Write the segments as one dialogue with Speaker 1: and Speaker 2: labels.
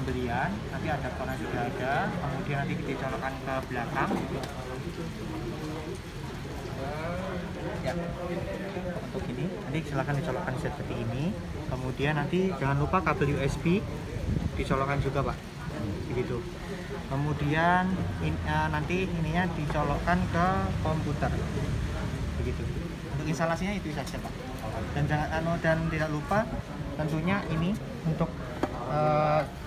Speaker 1: pembelian, nanti adaptornya sudah ada, kemudian nanti dicolokkan ke belakang. Ya, untuk ini nanti silahkan dicolokkan seperti ini. Kemudian nanti jangan lupa kabel USB dicolokkan juga, Pak, begitu. Kemudian nanti ininya dicolokkan ke komputer, begitu. Untuk instalasinya itu saja, Pak. Dan dan tidak lupa tentunya ini untuk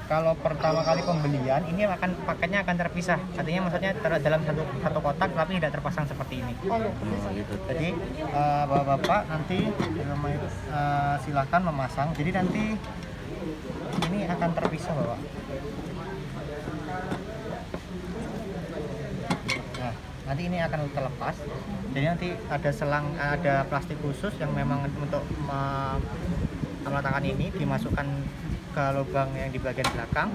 Speaker 1: kalau pertama kali pembelian ini paketnya akan terpisah. Artinya maksudnya dalam satu kotak tapi tidak terpasang seperti ini.
Speaker 2: Gitu.
Speaker 1: Jadi bapak-bapak nanti silahkan memasang. Jadi nanti ini akan terpisah, Bapak. Nah, nanti ini akan terlepas. Jadi nanti ada plastik khusus yang memang untuk meletakkan ini dimasukkan ke lubang yang di bagian belakang,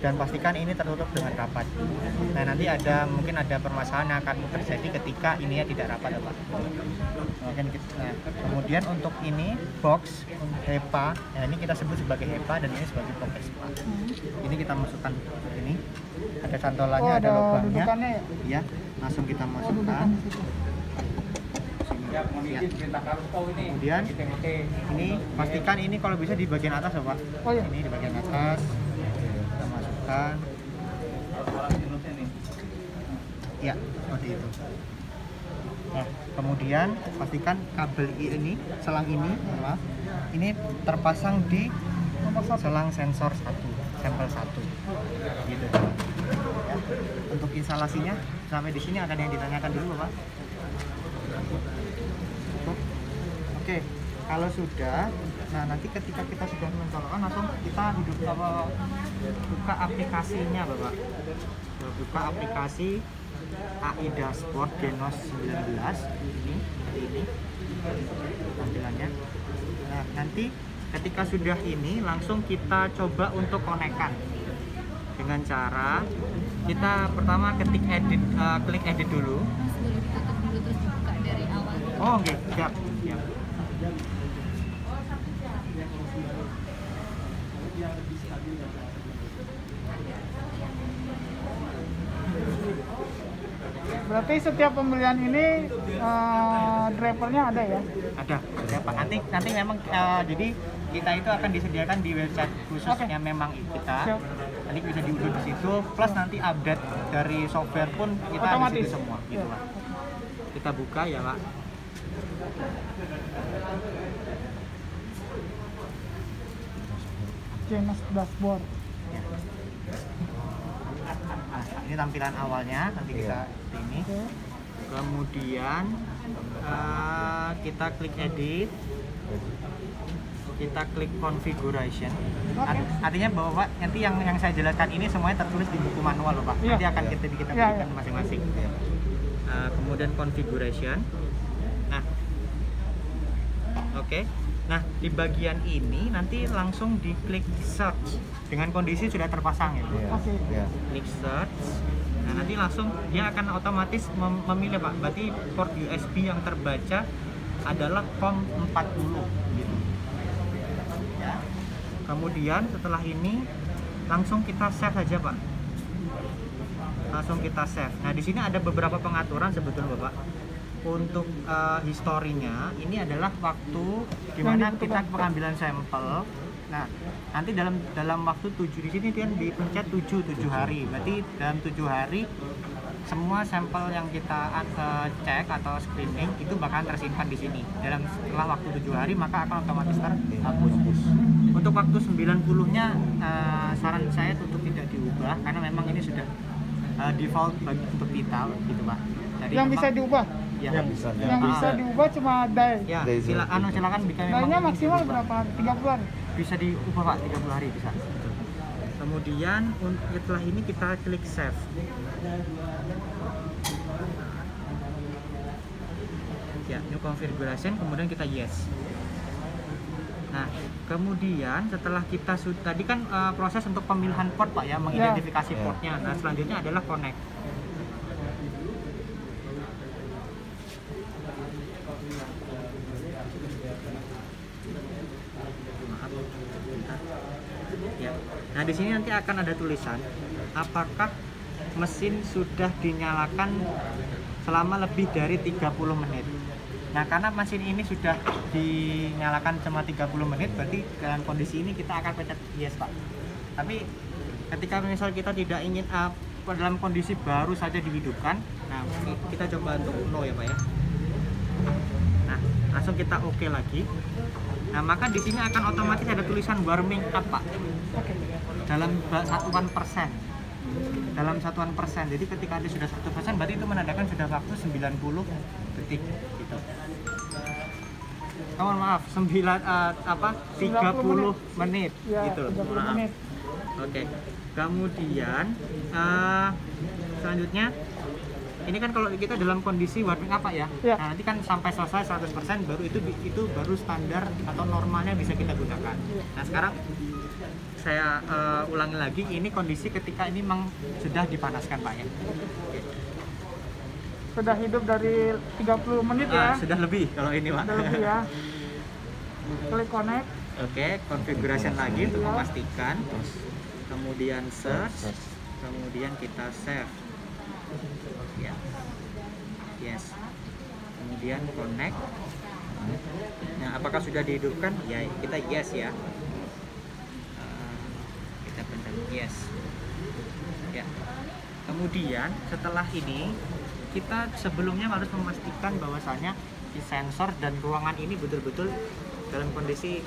Speaker 1: dan pastikan ini tertutup dengan rapat. Nah, nanti mungkin ada permasalahan yang akan terjadi ketika ininya tidak rapat, Pak. Nah, kemudian untuk ini box HEPA, nah ini kita sebut sebagai HEPA dan ini sebagai box HEPA. Ini kita masukkan ini, ada cantolannya, ada lubangnya, ya, langsung kita masukkan. Ya. Kemudian ini pastikan ini kalau bisa di bagian atas, ya, Pak. Ini di bagian atas kita masukkan. Ya, seperti itu. Nah, kemudian pastikan kabel ini, selang ini, maaf, ini terpasang di selang sensor 1, sampel 1, gitu. Ya. Untuk instalasinya sampai di sini akan yang ditanyakan dulu, Pak. Oke, kalau sudah, nah nanti ketika kita sudah mencolokkan langsung kita buka aplikasinya, Bapak. Buka aplikasi AI Dashboard Genos 19 ini, seperti ini tampilannya. Nah, nanti ketika sudah ini langsung kita coba untuk konekkan dengan cara kita pertama klik edit dulu.
Speaker 3: Mas, boleh ditutup dulu terus dibuka dari awal.
Speaker 1: Oh, oke, siap.
Speaker 4: Berarti setiap pembelian ini drivernya ada ya?
Speaker 1: Ada Pak. Nanti memang jadi kita itu akan disediakan di website khususnya memang kita. Nanti bisa diunduh di situ. Plus nanti update dari software pun kita ada di situ semua, gitu, Pak. Kita buka ya, Pak.
Speaker 4: Genos Dashboard.
Speaker 1: Ya. Nah, ini tampilan awalnya. Nanti kita ini. Kemudian kita klik edit. Kita klik configuration. Artinya bahwa nanti yang saya jelaskan ini semuanya tertulis di buku manual, loh, Pak. Nanti akan kita berikan masing-masing. Kemudian configuration. Nah, oke. Nah, di bagian ini nanti langsung diklik search dengan kondisi sudah terpasang, ya. Klik search. Nah, nanti langsung dia akan otomatis memilih, Pak. Berarti port USB yang terbaca adalah COM40, gitu. Kemudian setelah ini langsung kita save saja, Pak. Langsung kita save. Nah, di sini ada beberapa pengaturan sebetulnya, Bapak. Untuk historinya ini adalah waktu dimana kita pengambilan sampel. Nah, nanti dalam waktu 7 di sini kan dipencet 7 hari. Berarti dalam 7 hari semua sampel yang kita cek atau screening itu bakalan tersimpan di sini. Setelah waktu 7 hari maka akan otomatis terhapus. Untuk waktu 90-nya saran saya untuk tidak diubah karena memang ini sudah default untuk kita, gitu, Pak. Jadi
Speaker 4: yang bisa diubah?
Speaker 1: Ya,
Speaker 4: yang bisa diubah cuma day.
Speaker 1: Ya, silakan bikin.
Speaker 4: Daynya maksimal berapa? 30 hari?
Speaker 1: Bisa diubah, Pak, 30 hari bisa. Kemudian setelah ini kita klik save. Ya, new configuration, kemudian kita yes. Nah, kemudian setelah kita tadi kan proses untuk pemilihan port, Pak, ya, mengidentifikasi portnya. Nah, selanjutnya adalah connect. Ya, Nah, di sini nanti akan ada tulisan apakah mesin sudah dinyalakan selama lebih dari 30 menit. Nah, karena mesin ini sudah dinyalakan cuma 30 menit, berarti dalam kondisi ini kita akan pencet yes, Pak. Tapi ketika misal kita tidak ingin dalam kondisi baru saja dihidupkan, nah kita coba untuk no ya, Pak ya. Nah, langsung kita oke lagi. Nah, maka di sini akan otomatis ada tulisan warming up, Pak. Dalam satuan persen. Dalam satuan persen. Jadi ketika dia sudah 1%, berarti itu menandakan sudah waktu 90 detik gitu. Oh, maaf, 30 menit
Speaker 4: Ya,
Speaker 1: gitu.
Speaker 4: 30
Speaker 1: Maaf.
Speaker 4: menit.
Speaker 1: Oke. Kemudian selanjutnya ini kan kalau kita dalam kondisi warming up, Pak ya.
Speaker 4: Ya.
Speaker 1: Nah, nanti kan sampai selesai 100% baru itu baru standar atau normalnya bisa kita gunakan. Nah, sekarang saya ulangi lagi, ini kondisi ketika ini memang sudah dipanaskan, Pak ya. Oke.
Speaker 4: Sudah hidup dari 30 menit ya.
Speaker 1: Sudah lebih kalau ini, Pak.
Speaker 4: Sudah lebih ya. Klik connect.
Speaker 1: Oke, configuration lagi untuk memastikan. Kemudian search, kemudian kita save. Ya. Yes. Kemudian connect. Nah, apakah sudah dihidupkan? Ya, kita yes ya. Kita pencet yes. Ya. Kemudian setelah ini kita sebelumnya harus memastikan bahwasanya si sensor dan ruangan ini betul-betul dalam kondisi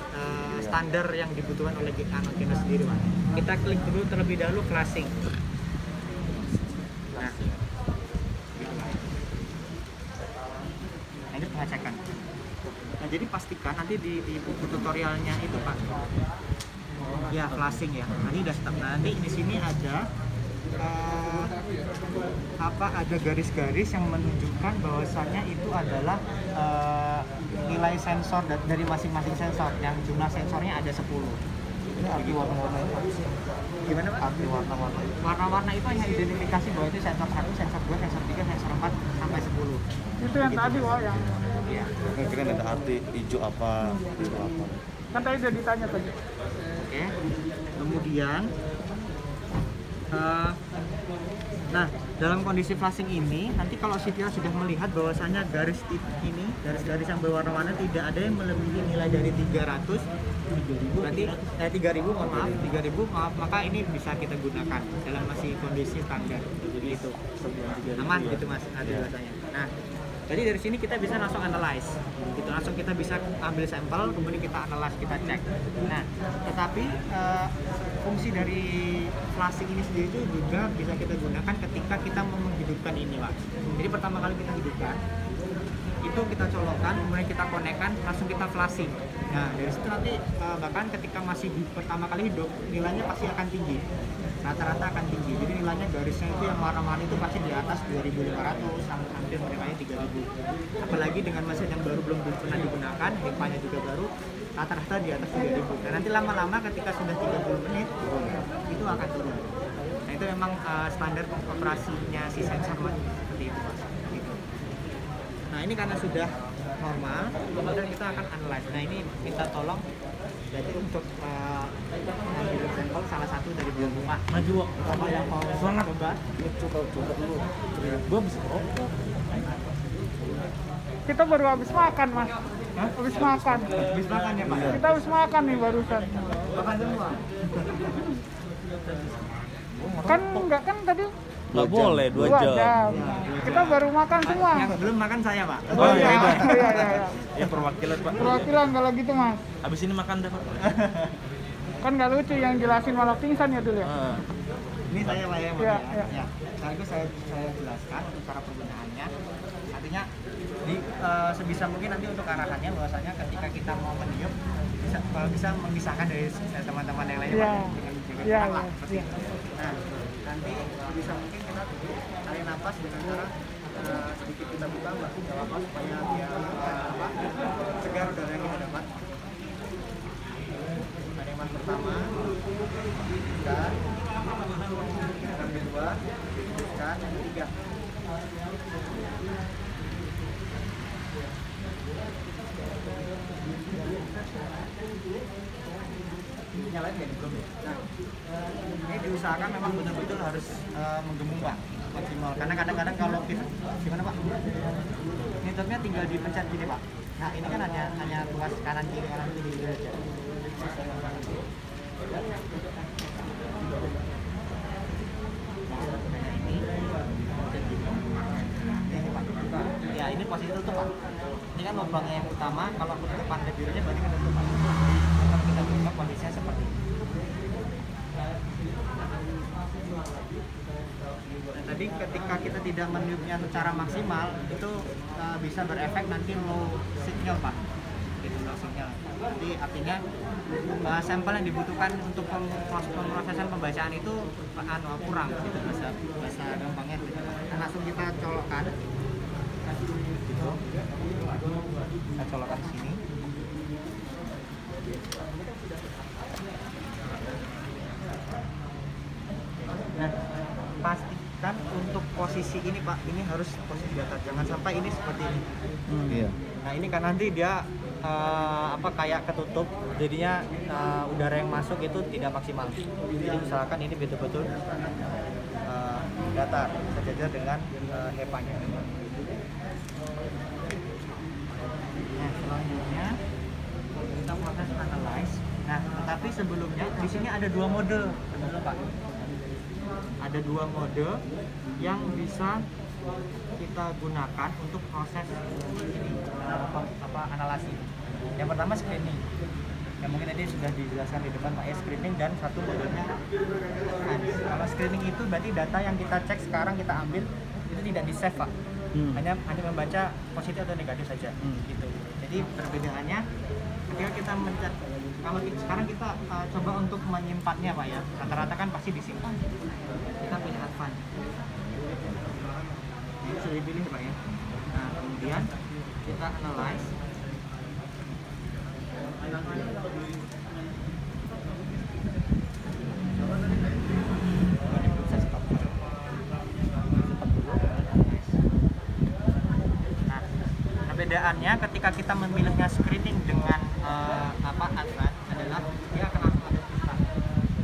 Speaker 1: standar yang dibutuhkan oleh kita sendiri, Pak. Kita klik dulu terlebih dahulu flashing. Nah, gitu, Pak. Nah, ini pengecekan. Nah, jadi pastikan nanti di buku tutorialnya itu, Pak. Ya, flashing ya. Nah, ini udah stop. Nah, nanti di sini ada ada garis-garis yang menunjukkan bahwasannya itu adalah nilai sensor dari masing-masing sensor, yang jumlah sensornya ada 10.
Speaker 2: Ini arti warna-warna itu.
Speaker 1: Gimana, Pak?
Speaker 2: Arti warna-warna itu.
Speaker 1: Warna-warna itu hanya identifikasi bahwa itu sensor 1, sensor 2, sensor 3, sensor 4 sampai 10.
Speaker 4: Itu yang tadi wah yang
Speaker 1: Iya.
Speaker 2: Kira-kira ada arti hijau apa, biru apa.
Speaker 4: kan tadi udah ditanya tadi.
Speaker 1: Oke. Kemudian nah, dalam kondisi flashing ini, nanti kalau CTR sudah melihat bahwasanya garis ini, garis-garis yang berwarna-warna tidak ada yang melebihi nilai dari 300, berarti 3000, mohon maaf, 3000, maka ini bisa kita gunakan dalam masih kondisi standar. Jadi itu aman gitu, Mas, nanti bahasanya. Nah, jadi dari sini kita bisa langsung analyze, gitu, langsung kita bisa ambil sampel, kemudian kita analyze, kita cek. Nah, tetapi fungsi dari flashing ini sendiri itu juga bisa kita gunakan ketika kita mau menghidupkan ini, Pak. Jadi pertama kali kita hidupkan, itu kita colokkan, kemudian kita konekkan, langsung kita flashing. Nah, dari situ nanti bahkan ketika masih pertama kali hidup, nilainya pasti akan tinggi. Rata-rata akan tinggi. Jadi nilainya garisnya itu yang warna-warni itu pasti di atas 2500 sampai hampir mendekati 3000. Apalagi dengan mesin yang baru belum pernah digunakan, HEPA-nya juga baru, rata-rata di atas 3000. Dan nanti lama-lama ketika sudah 30 menit itu akan turun. Nah, itu memang standar operasinya si sensor seperti itu, Mas. Gitu. Nah, ini karena sudah normal, kemudian kita akan analyze. Nah, ini minta tolong jadi untuk mengambil sampel salah satu dari dua rumah.
Speaker 2: Maju,
Speaker 1: Apa yang mau
Speaker 2: semangat.
Speaker 1: coba?
Speaker 2: Coba dulu. Gua bisa rokok.
Speaker 4: Kita baru habis makan, Mas.
Speaker 1: Hah?
Speaker 4: Habis makan.
Speaker 1: Habis makan ya, Pak?
Speaker 4: Kita habis makan nih barusan.
Speaker 1: Makan semua?
Speaker 4: Kan enggak kan tadi
Speaker 5: Nggak boleh 2
Speaker 4: 2
Speaker 5: jam.
Speaker 4: jam. Kita baru makan semua.
Speaker 1: Yang belum makan saya, Pak.
Speaker 4: Oh iya,
Speaker 5: iya.
Speaker 4: iya.
Speaker 5: Ya perwakilan Pak.
Speaker 4: Perwakilan kalau gitu, Mas.
Speaker 5: Habis ini makan dah Pak.
Speaker 4: Kan nggak lucu yang jelasin malah pingsan ya dulu ya.
Speaker 5: Ah.
Speaker 1: Ini saya, Pak, ya, Pak,
Speaker 4: Iya,
Speaker 1: ya.
Speaker 4: iya.
Speaker 1: Ya. Sekaligus saya jelaskan untuk cara penggunaannya. Artinya sebisa mungkin nanti untuk arahannya bahwasanya ketika kita mau meniup bisa memisahkan dari teman-teman yang lain,
Speaker 4: Iya.
Speaker 1: Pak, dengan jaga
Speaker 4: Iya,
Speaker 1: jarak lah,
Speaker 4: iya,
Speaker 1: seperti
Speaker 4: iya.
Speaker 1: itu. Nah, nanti bisa mungkin kita tarik nafas dengan cara sedikit kita buka, Mbak, nggak apa-apa, supaya biar segar udara yang kita dapat. Tariman pertama, dan yang kedua, dan yang ketiga. nyalain nggak belum ya? Nah, ini diusahakan memang betul-betul harus menggembung Pak, maksimal. Karena kadang-kadang kalau kita gimana Pak? Ini topnya tinggal dipencet gini Pak. Nah ini kan hanya tuas kanan kiri aja. Ini Pak. Ya ini posisi tutup Pak. Ini kan lubangnya yang utama. Kalau penutupan birunya berarti kan tutup Pak. Kalau kita buka kondisinya seperti ini. Nah, tadi ketika kita tidak meniupnya secara maksimal itu bisa berefek nanti low signal Pak. Gitu, low signal. Jadi artinya sampel yang dibutuhkan untuk pemrosesan pembacaan itu kurang gitu, bahasa gampangnya gitu. Nah, langsung kita colokkan gitu. Kita colokkan di sini. Nah, pastikan untuk posisi ini Pak, ini harus posisi datar, jangan sampai ini seperti ini.
Speaker 2: Iya.
Speaker 1: Nah ini kan nanti dia kayak ketutup, jadinya udara yang masuk itu tidak maksimal. Jadi usahakan ini betul-betul datar, sejajar dengan HEPA-nya. Nah selanjutnya kita proses analyze. Nah tetapi sebelumnya di sini ada dua mode, betul Pak? Ada dua mode yang bisa kita gunakan untuk proses ini analasi. Yang pertama screening. Yang mungkin tadi sudah dijelaskan di depan Pak ya, screening, dan satu modenya advance. Kalau screening itu berarti data yang kita cek sekarang kita ambil itu tidak di save Pak. Hanya membaca positif atau negatif saja. Gitu. Jadi perbedaannya ketika kita mencet, kalau sekarang kita coba untuk menyimpannya Pak ya, rata-rata kan pasti disimpan. Kita pilih advance. Ini sudah dipilih Pak ya. Nah kemudian kita analyze. Nah perbedaannya ketika kita memilihnya screening dengan advance adalah dia akan langsung ada tulisan.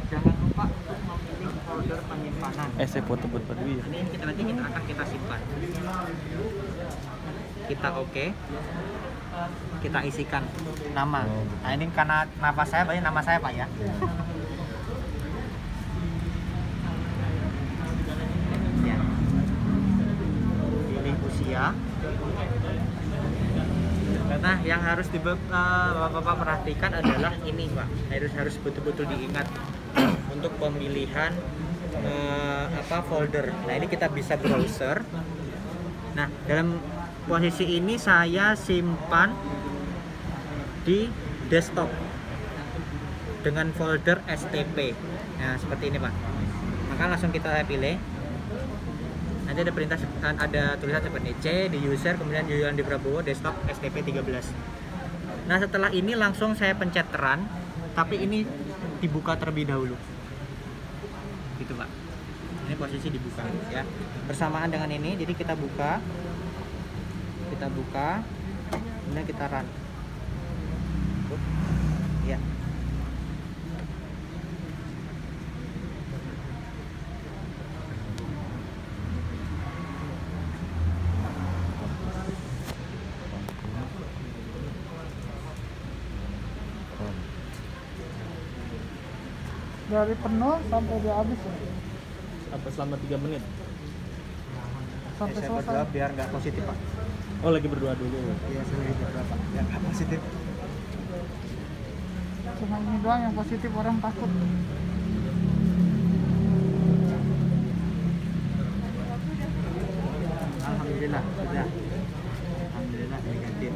Speaker 1: Jangan lupa untuk memilih folder penyimpanan.
Speaker 5: Saya foto buat Badwi.
Speaker 1: Ini kita akan kita simpan. Kita oke. Kita isikan nama. Nah ini karena nafas saya, berarti nama saya Pak ya. Ya. Pilih usia. Nah yang harus Bapak perhatikan adalah ini Pak. Harus betul-betul diingat untuk pemilihan folder. Nah ini kita bisa browser. Nah dalam posisi ini saya simpan di desktop dengan folder STP. Nah seperti ini Pak. Maka langsung kita pilih. Nanti ada perintah, ada tulisan seperti C di user, kemudian Yuyandi Prabowo desktop STP 13. Nah setelah ini langsung saya pencet run, tapi ini dibuka terlebih dahulu. Gitu Pak. Ini posisi dibuka ya. Bersamaan dengan ini, jadi kita buka, kemudian kita run. Ya.
Speaker 4: Dari penuh sampai dia habis ya?
Speaker 5: Apa selama 3 menit?
Speaker 4: Sampai
Speaker 1: Saya
Speaker 4: selesai.
Speaker 1: berdoa biar nggak positif Pak.
Speaker 5: Oh lagi berdoa dulu.
Speaker 1: Iya saya lagi berdoa Pak, biar nggak positif.
Speaker 4: Cuma ini doang yang positif, orang takut.
Speaker 1: Alhamdulillah sudah. Alhamdulillah negatif.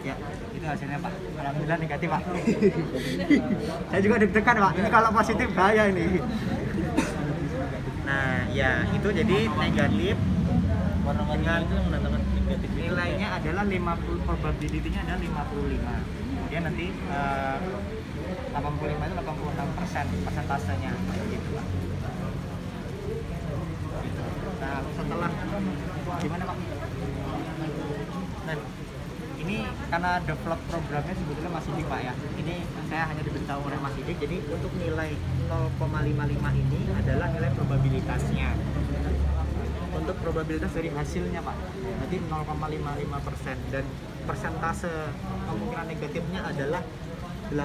Speaker 1: Ya, itu hasilnya Pak. Alhamdulillah negatif Pak. Saya juga deg-degan Pak. Ini kalau positif bahaya ini. Nah, ya itu jadi negatif.
Speaker 5: Warna-warni itu menandakan negatif.
Speaker 1: Nilainya adalah 50, probability-nya adalah 55. Kemudian nanti 85 itu 86% persentasenya gitu Pak. Nah, setelah gimana Pak? Nah, karena develop programnya sebetulnya Mas Sidik Pak ya. Ini saya hanya diberitahu oleh Mas Sidik. Jadi untuk nilai 0,55 ini adalah nilai probabilitasnya. Untuk probabilitas dari hasilnya Pak. Berarti 0,55% dan persentase kemungkinan negatifnya adalah 86,1.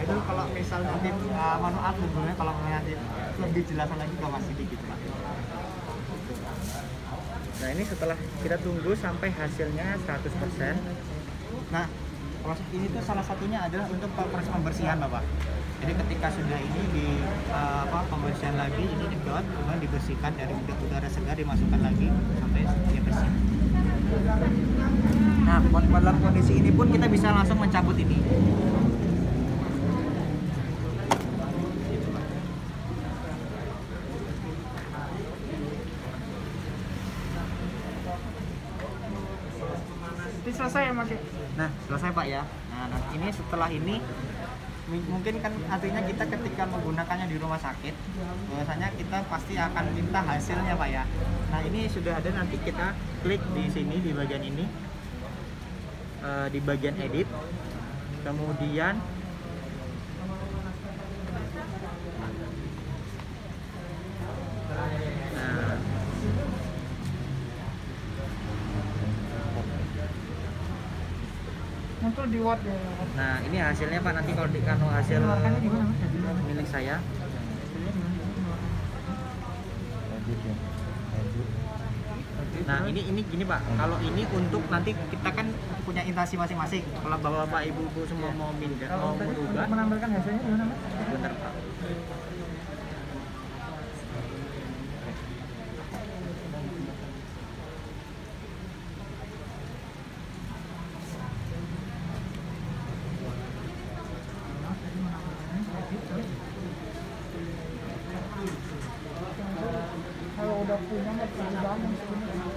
Speaker 1: Itu kalau misal nanti mohon maaf sebenarnya kalau nanti lebih jelas lagi ke Mas Sidik gitu Pak. Nah ini setelah kita tunggu sampai hasilnya 100%. Nah proses ini tuh salah satunya adalah untuk proses pembersihan Bapak. Jadi ketika sudah ini di pembersihan lagi, ini didot, kemudian dibersihkan dari udara segar, dimasukkan lagi sampai dia bersih. Nah dalam kondisi ini pun kita bisa langsung mencabut ini.
Speaker 4: Ini selesai ya Mas?
Speaker 1: Nah selesai Pak ya. Nah ini setelah ini mungkin kan artinya kita ketika menggunakannya di rumah sakit biasanya kita pasti akan minta hasilnya Pak ya. Nah ini sudah ada, nanti kita klik di sini di bagian ini, di bagian edit, kemudian
Speaker 4: Muncul di Word ya.
Speaker 1: nah ini hasilnya Pak, nanti kalau hasil
Speaker 4: Keluarkannya di mana Mas?
Speaker 1: milik saya. Nah ini gini Pak, kalau ini untuk nanti kita kan punya instansi masing-masing. Kalau bapak-bapak ibu-ibu semua mau pindah, mau merubah,
Speaker 4: Menampilkan hasilnya di mana Mas?
Speaker 1: bentar Pak.
Speaker 4: Kalau udah punya Mas, perlu bangun sebenarnya.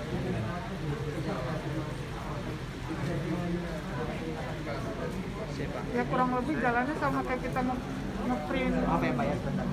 Speaker 1: Siapa?
Speaker 4: Ya kurang lebih jalannya sama kayak kita nge-print
Speaker 1: Apa ya Pak ya, sebentar.